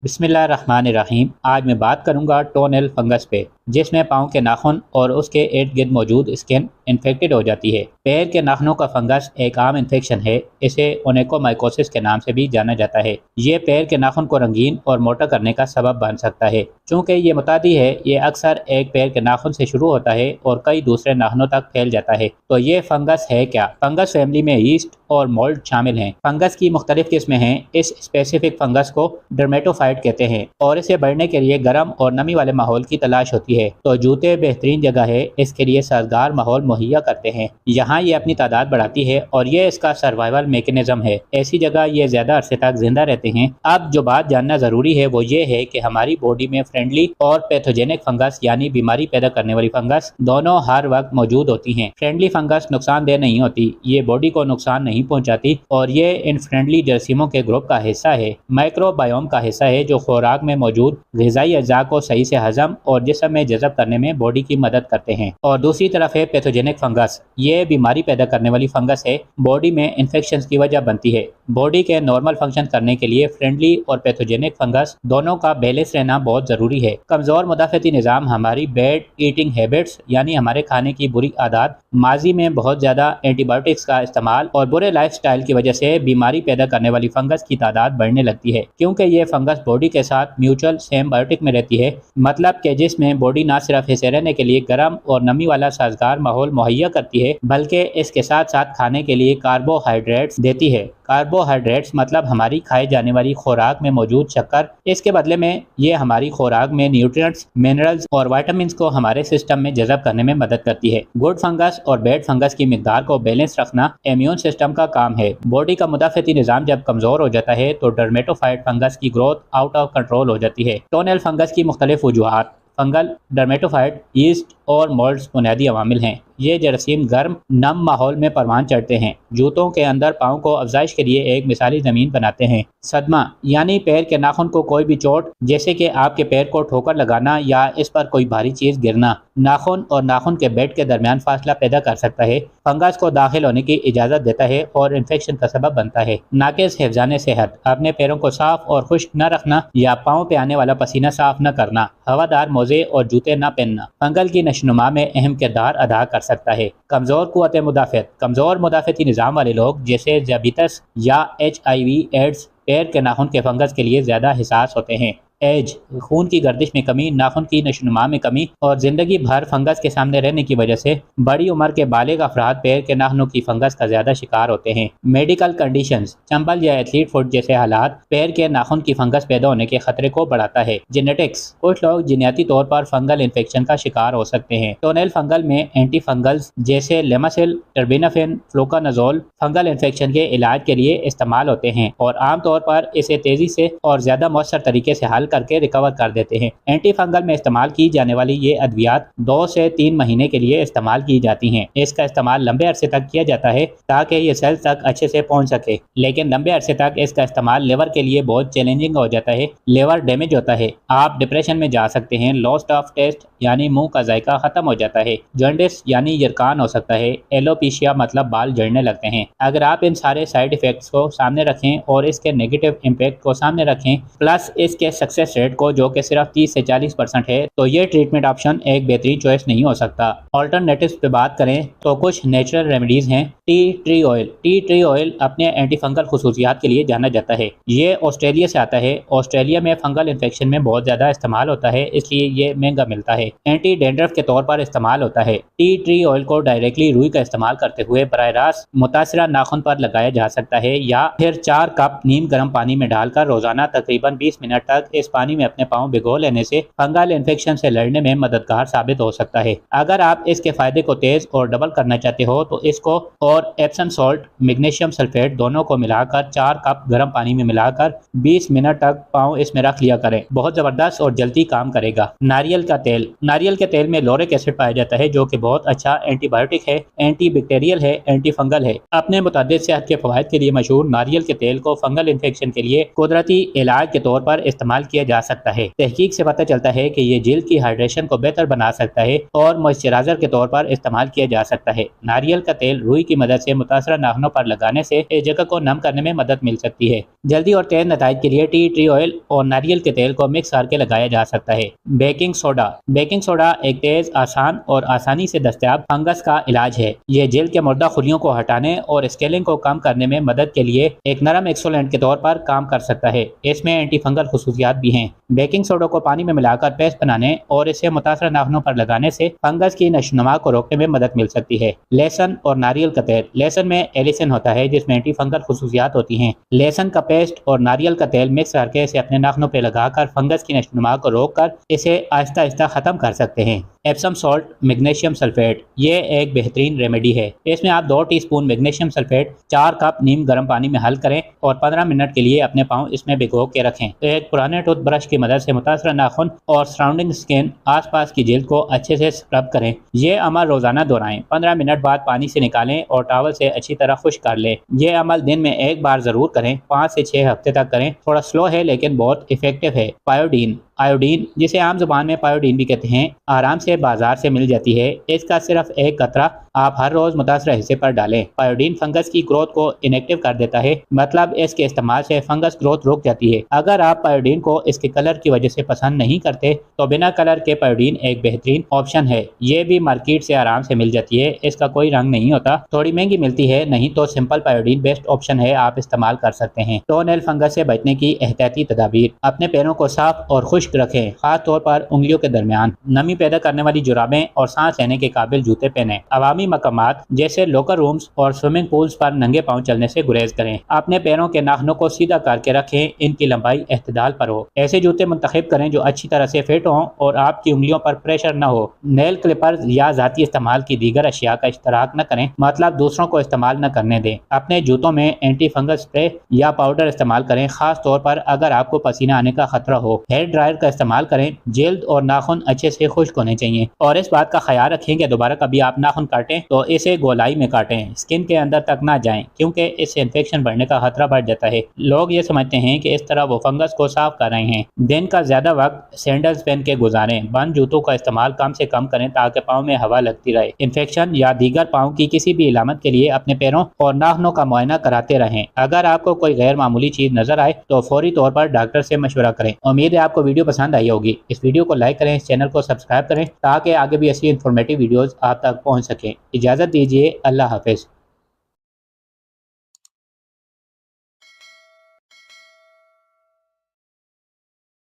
बिस्मिल्लाहिर्रहमानिर्रहीम। आज मैं बात करूंगा टोनेल फंगस पे, जिसमें पाँव के नाखून और उसके इर्द गिर्द मौजूद स्किन इन्फेक्टेड हो जाती है। पैर के नाखूनों का फंगस एक आम इन्फेक्शन है। इसे ओनेकोमाइकोसिस के नाम से भी जाना जाता है। ये पैर के नाखून को रंगीन और मोटा करने का सबब बन सकता है। चूँकि ये मुतादी है, ये अक्सर एक पैर के नाखून से शुरू होता है और कई दूसरे नाखूनों तक फैल जाता है। तो ये फंगस है क्या? फंगस फैमिली में यीस्ट और मोल्ड शामिल हैं। फंगस की मुख्तलिफ किस्में हैं। इस स्पेसिफिक फंगस को डर्मेटोफाइट कहते हैं और इसे बढ़ने के लिए गर्म और नमी वाले माहौल की तलाश होती है। तो जूते बेहतरीन जगह है, इसके लिए साजगार माहौल मुहैया करते हैं। यहाँ ये अपनी तादाद बढ़ाती है और ये इसका सर्वाइवल मैकेनिज्म है। ऐसी जगह ये ज्यादा अरसे तक जिंदा रहते हैं। अब जो बात जानना जरूरी है वो ये है कि हमारी बॉडी में फ्रेंडली और पैथोजेनिक फंगस यानी बीमारी पैदा करने वाली फंगस दोनों हर वक्त मौजूद होती हैं। फ्रेंडली फंगस नुकसानदेह नहीं होती, ये बॉडी को नुकसान नहीं पहुंचाती और ये इन फ्रेंडली जरासीमों के ग्रुप का हिस्सा है। माइक्रोबायोम का हिस्सा है जो खुराक में मौजूद ग़िज़ाई अज्जा को सही से हजम और जिस्म में जज़ब करने में बॉडी की मदद करते हैं। और दूसरी तरफ है पैथोजेनिक फंगस। ये बीमारी पैदा करने वाली फंगस है, बॉडी में इन्फेक्शन की वजह बनती है। बॉडी के नॉर्मल फंक्शन करने के लिए फ्रेंडली और पैथोजेनिक फंगस दोनों का बैलेंस रहना बहुत ज़रूरी है। कमज़ोर मुदाफ़ती निज़ाम, हमारी बैड ईटिंग हैबिट्स यानी हमारे खाने की बुरी आदत, माजी में बहुत ज़्यादा एंटीबायोटिक्स का इस्तेमाल और बुरे लाइफस्टाइल की वजह से बीमारी पैदा करने वाली फंगस की तादाद बढ़ने लगती है। क्योंकि ये फंगस बॉडी के साथ म्यूचुअल सिम्बायोटिक में रहती है, मतलब कि जिसमें बॉडी ना सिर्फ इसे रहने के लिए गर्म और नमी वाला साजगार माहौल मुहैया करती है, बल्कि इसके साथ साथ खाने के लिए कार्बोहाइड्रेट्स देती है। कार्बोहाइड्रेट्स मतलब हमारी खाई जाने वाली खुराक में मौजूद शक्कर। इसके बदले में ये हमारी खुराक में न्यूट्रिएंट्स, मिनरल्स और विटामिन्स को हमारे सिस्टम में जज़ब करने में मदद करती है। गुड फंगस और बैड फंगस की मिकदार को बैलेंस रखना इम्यून सिस्टम का काम है। बॉडी का मुदाफ़ती निज़ाम जब कमज़ोर हो जाता है तो डर्मेटोफाइट फंगस की ग्रोथ आउट ऑफ कंट्रोल हो जाती है। टोनेल फंगस की मुख्तलिफ वजूहात फंगल, डर्मेटोफाइट, यीस्ट और मोल्ड्स बुनियादी अवामिल हैं। ये जरासीम गर्म नम माहौल में परवान चढ़ते हैं। जूतों के अंदर पाँव को अफजाइश के लिए एक मिसाली ज़मीन बनाते हैं। सदमा यानी पैर के नाखून को कोई भी चोट, जैसे कि आपके पैर को ठोकर लगाना या इस पर कोई भारी चीज़ गिरना, नाखून और नाखून के बेड के दरमियान फासला पैदा कर सकता है। फंगस को दाखिल होने की इजाज़त देता है और इन्फेक्शन का सबब बनता है। नाक़िस हिफ्ज़ान सेहत, अपने पैरों को साफ और खुश्क न रखना या पाँव पे आने वाला पसीना साफ न करना, हवादार मोजे और जूते न पहनना फंगल की नशोनुमा में अहम किरदार अदा कर सकता है। कमज़ोर क़ुव्वत मुदाफ़त, कमज़ोर मुदाफ़ती निज़ाम वाले लोग जैसे ज़ियाबितस या HIV एड्स पैर के नाखून के फंगस के लिए ज़्यादा हिसास होते हैं। एज, खून की गर्दिश में कमी, नाखून की नशोनुमा में कमी और ज़िंदगी भर फंगस के सामने रहने की वजह से बड़ी उम्र के बालिग अफराद पैर के नाखूनों की फंगस का ज़्यादा शिकार होते हैं। मेडिकल कंडीशंस, चंबल या एथलीट फुट जैसे हालात पैर के नाखून की फंगस पैदा होने के खतरे को बढ़ाता है। जेनेटिक्स, कुछ लोग जीनियाती तौर पर फंगल इन्फेक्शन का शिकार हो सकते हैं। टोनेल फंगल में एंटी फंगल्स जैसे लेमासिल, टर्बिनाफिन, फ्लूकानाजोल फंगल इन्फेक्शन के इलाज के लिए इस्तेमाल होते हैं और आमतौर पर इसे तेज़ी से और ज़्यादा मौसर तरीके से हल करके रिकवर कर देते हैं। एंटी फंगल में इस्तेमाल की जाने वाली ये अद्वियात 2 से 3 महीने के लिए इस्तेमाल की जाती हैं। इसका इस्तेमाल लंबे अरसे तक किया जाता है ताकि ये सेल्स तक अच्छे से पहुंच सके, लेकिन लंबे अरसे तक इसका इस्तेमाल लिवर के लिए बहुत चैलेंजिंग हो जाता है। लिवर डैमेज होता है, आप डिप्रेशन में जा सकते हैं, लॉस्ट ऑफ टेस्ट यानी मुंह का जायका खत्म हो जाता है, जॉन्डिस यानी यरकान हो सकता है, एलोपेशिया मतलब बाल झड़ने लगते हैं। अगर आप इन सारे साइड इफेक्ट्स को सामने रखें और इसके नेगेटिव इम्पैक्ट को सामने रखें, प्लस इसके सक्सेस रेट को जो कि सिर्फ 30 से 40% है, तो ये ट्रीटमेंट ऑप्शन एक बेहतरीन चॉइस नहीं हो सकता। ऑल्टरनेटिव्स पे बात करें तो कुछ नेचुरल रेमेडीज हैं। Tea tree oil, tea tree oil अपने एंटी फंगल खुसूसियात के लिए जाना जाता है। ये ऑस्ट्रेलिया से आता है। ऑस्ट्रेलिया में फंगल इन्फेक्शन में बहुत ज़्यादा इस्तेमाल होता है, इसलिए ये महंगा मिलता है। एंटी डेंड्रफ के तौर पर इस्तेमाल होता है। टी ट्री ऑयल को डायरेक्टली रुई का इस्तेमाल करते हुए बराह रास्त मुतासरा नाखून पर लगाया जा सकता है या फिर 4 कप नीम गर्म पानी में डालकर रोजाना तकरीबन 20 मिनट तक इस पानी में अपने पाँव भिगो लेने से फंगल इन्फेक्शन से लड़ने में मददगार साबित हो सकता है। अगर आप इसके फायदे को तेज और डबल करना चाहते हो तो इसको और एप्सम सॉल्ट, मैग्नीशियम सल्फेट दोनों को मिलाकर 4 कप गर्म पानी में मिलाकर 20 मिनट तक पाँव इसमें रख लिया करें। बहुत जबरदस्त और जल्दी काम करेगा। नारियल का तेल, नारियल के तेल में लोरिक एसिड पाया जाता है जो कि बहुत अच्छा एंटीबायोटिक है, एंटी बैक्टीरियल है, एंटी फंगल है। अपने मुतादिद सेहत के फवायद के लिए मशहूर नारियल के तेल को फंगल इन्फेक्शन के लिए कुदरती इलाज के तौर पर इस्तेमाल किया जा सकता है। तहकीक से पता चलता है कि ये जिल्द की हाइड्रेशन को बेहतर बना सकता है और मॉइस्चराइजर के तौर पर इस्तेमाल किया जा सकता है। नारियल का तेल रुई की मदद से मुतासरा नाखूनों पर लगाने से इस जगह को नम करने में मदद मिल सकती है। जल्दी और तेज नताइज के लिए टी ट्री ऑयल और नारियल के तेल को मिक्स करके लगाया जा सकता है। बेकिंग सोडा एक तेज, आसान और आसानी से दस्तयाब फंगस का इलाज है। ये जल्द के मुर्दा खुलियों को हटाने और स्केलिंग को कम करने में मदद के लिए एक नरम एक्सोलेंट के तौर पर काम कर सकता है। इसमें एंटी फंगल खुसूसियात भी हैं। बेकिंग सोडा को पानी में मिलाकर पेस्ट बनाने और इसे मुतासर नाखूनों पर लगाने से फंगस की नशोनुमा को रोकने में मदद मिल सकती है। लहसुन और नारियल का तेल। लहसुन में एलिसिन होता है जिसमें एंटी फंगल खुसूसियात होती हैं। लहसुन का पेस्ट और नारियल का तेल मिक्स करके इसे अपने नाखूनों पर लगाकर फंगस की नशोनुमा को रोककर इसे आहिस्ता आहिस्ता खत्म कर सकते हैं। एप्सम सॉल्ट मैग्नीशियम सल्फेट, ये एक बेहतरीन रेमेडी है। इसमें आप 2 टीस्पून मैग्नीशियम सल्फेट 4 कप नीम गर्म पानी में हल करें और 15 मिनट के लिए अपने पाँव इसमें भिगो के रखें। तो एक पुराने टूथब्रश की मदद से मुतासर नाखून और सराउंडिंग स्किन आसपास की जिल्द को अच्छे से स्क्रब करें। ये अमल रोजाना दोहराएं। 15 मिनट बाद पानी से निकालें और टॉवल से अच्छी तरह खुश्क कर लें। ये अमल दिन में एक बार जरूर करें। 5 से 6 हफ्ते तक करें। थोड़ा स्लो है लेकिन बहुत इफेक्टिव है। आयोडीन, जिसे आम जुबान में पायोडीन भी कहते हैं, आराम से बाजार से मिल जाती है। इसका सिर्फ एक कतरा आप हर रोज मुतासर हिस्से पर डालें। पायोडीन फंगस की ग्रोथ को इनएक्टिव कर देता है, मतलब इसके इस्तेमाल से फंगस ग्रोथ रुक जाती है। अगर आप पायोडीन को इसके कलर की वजह से पसंद नहीं करते तो बिना कलर के पायोडीन एक बेहतरीन ऑप्शन है। ये भी मार्केट से आराम से मिल जाती है। इसका कोई रंग नहीं होता, थोड़ी महंगी मिलती है, नहीं तो सिंपल पायोडीन बेस्ट ऑप्शन है, आप इस्तेमाल कर सकते हैं। टोनेल फंगस से बचने की एहतियाती तदाबीर। अपने पैरों को साफ और खुश्क रखें, खास तौर पर उंगलियों के दरमियान। नमी पैदा करने वाली जुराबें और सांस लेने के काबिल जूते पहने। अवामी मकामात जैसे लोकर रूम्स और स्विमिंग पूल्स पर नंगे पांव चलने से गुरेज करें। अपने पैरों के नाखूनों को सीधा करके रखें, इनकी लंबाई एतदाल पर हो। ऐसे जूते मुंतखब करें जो अच्छी तरह से फिट हों और आपकी उंगलियों पर प्रेशर न हो। नेल क्लिपर्स या जाती इस्तेमाल की दीगर अशिया का इश्तराक न करें, मतलब दूसरों को इस्तेमाल न करने दें। अपने जूतों में एंटी फंगस स्प्रे या पाउडर इस्तेमाल करें, खास तौर पर अगर आपको पसीना आने का खतरा हो। हेयर ड्रायर का इस्तेमाल करें। जल्द और नाखून अच्छे से खुश्क होने चाहिए और इस बात का ख्याल रखें कि दोबारा कभी आप नाखून काटें तो इसे गोलाई में काटें, स्किन के अंदर तक ना जाएं, क्योंकि इससे इन्फेक्शन बढ़ने का खतरा बढ़ जाता है। लोग ये समझते हैं कि इस तरह वो फंगस को साफ कर रहे हैं। दिन का ज्यादा वक्त सैंडल्स पहन के गुजारें। बंद जूतों का इस्तेमाल कम से कम करें ताकि पाँव में हवा लगती रहे। इन्फेक्शन या दीगर पाँव की किसी भी इलामत के लिए अपने पैरों और नाखूनों का मुआयना कराते रहें। अगर आपको कोई गैर मामूली चीज नजर आए तो फौरी तौर पर डॉक्टर से मशवरा करें। उम्मीद है आपको वीडियो पसंद आई होगी। इस वीडियो को लाइक करें, इस चैनल को सब्सक्राइब करें ताकि आगे भी ऐसी इंफॉर्मेटिव वीडियोस आप तक पहुंच सकें। इजाज़त दीजिए, अल्लाह हाफिज़।